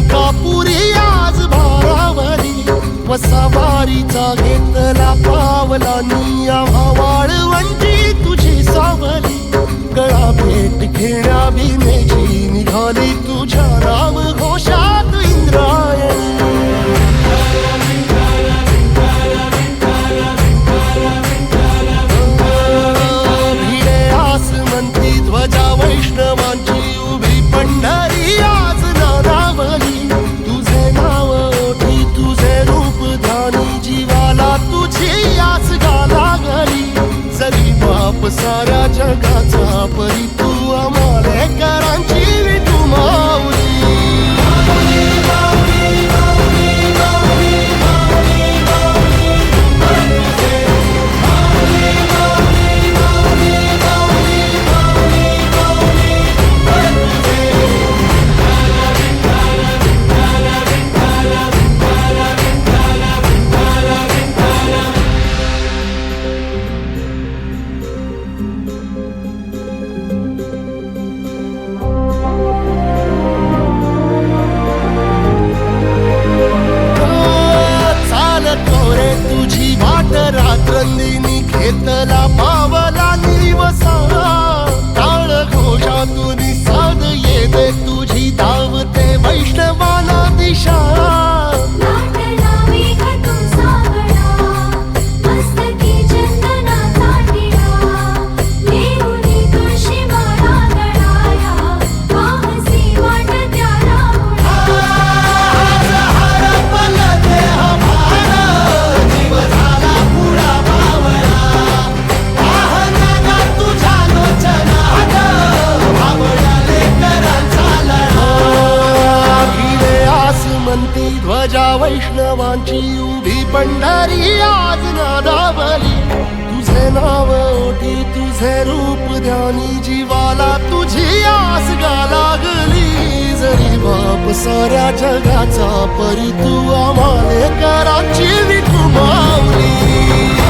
तुळजापुरी आज भारावली वसावारीचा घेतला पावला निया वाळवंटी तुझी सावली गळा भेट घेण्या भीमेची निघाली तुझ्या राम घोषात इंद्रायणी भिडे आसमंती ध्वजा वैष्णवांची उभी पंढरी आज नादावली तुझे नाव ओठी तुझे रूप ध्यानी जीवाला तुझी आस गाला गली जरी बाप साऱ्या जगाचा परी तू आमालेकरांची विठू माऊली रात्रंदिनी घेतला पावला निवसा टाळ घोषातून साध येते तुझी धावते वैष्णवाला दिशा ध्वजा वैष्णवांची उभी पंढरी आज नादावली तुझे नाव ओठी तुझे रूप ध्यानी जीवाला तुझी आस गाला गली जरी बाप साऱ्या जगाचा परी तू आमालेकरांची विठू माऊली